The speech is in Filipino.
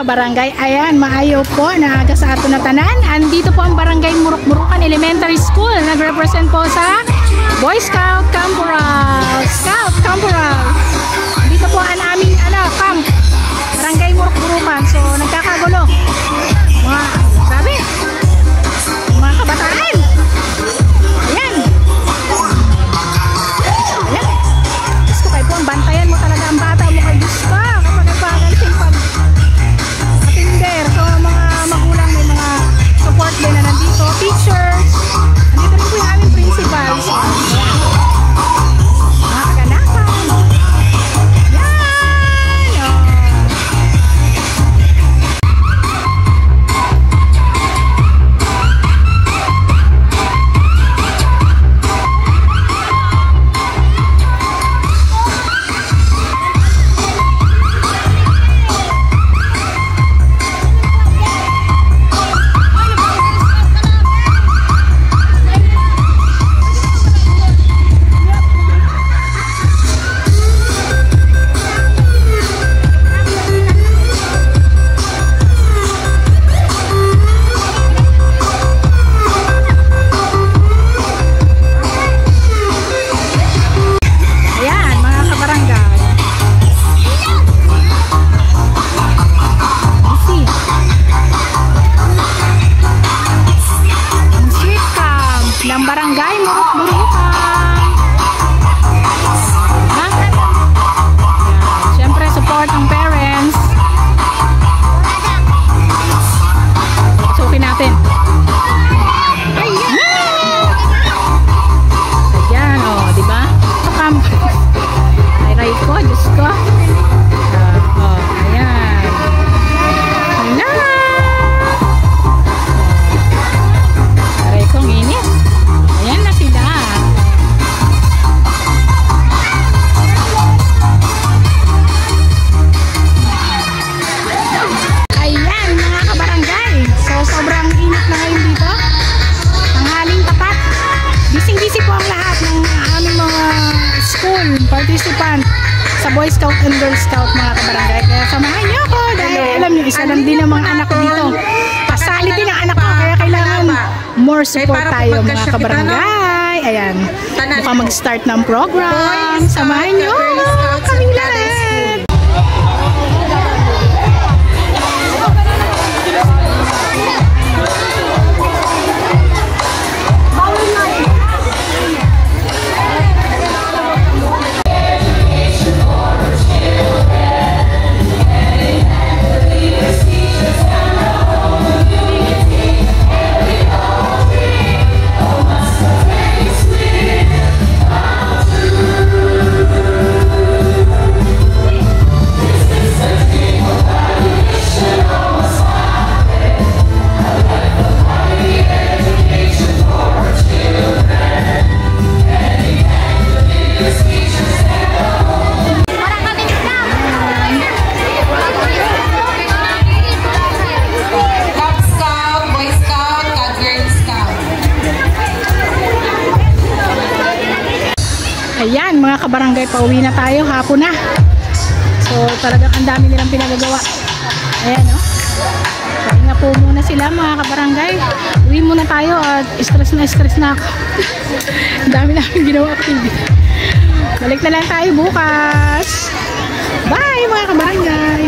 kabarangay. Ayan, maayo po na aga sa ato na tanan. Andito po ang Barangay Muruk-Murukan Elementary School. Nag-represent po sa Boy Scout Camporal. Scout Camporal. Dito po ang aming camp. Barangay Muruk-Murukan. So, nagkakagulo. Grabe. Mga kabataan. Ayan. Ayan. Diyos ko kayo po, bantayan mo talaga ang bata mo kay Diyos ka. Kapag nagpagaling pag-attender. So, mga magulang, may mga support din na nandito. Teachers. Nandito rin po yung aming principal. So, mga kaganapan. ng Barangay Muruk-Murukan. Siyempre, support ng parents. Sukin natin. Ayan, o, diba? Ay, ko, Diyos ko. Ayan. Aray ko, nginis. Ayan na sila. Ayan, mga kabarangay. So, sobrang init na ngayon dito. Tanghaling tapat. Busy-busy po ang lahat ng aming mga school participant sa Boy Scout and Girl Scout, mga kabarangay. Kaya samahan niyo ako dahil alam niyo, isa lang din ang mga anak ko dito. Kasali din ang anak ko, kaya kailangan more support tayo, mga kabarangay. Ayan, mukhang mag-start ng program. Samahan niyo kami lahat. Ayan, mga kabarangay, pauwi na tayo, hapon na. So, talagang ang dami nilang pinagagawa. Ayan, no? Pahinga po muna sila, mga kabarangay. Uwi muna tayo at stress na ako. Ang dami namin ginawa activity. Balik na lang tayo bukas. Bye, mga kabarangay!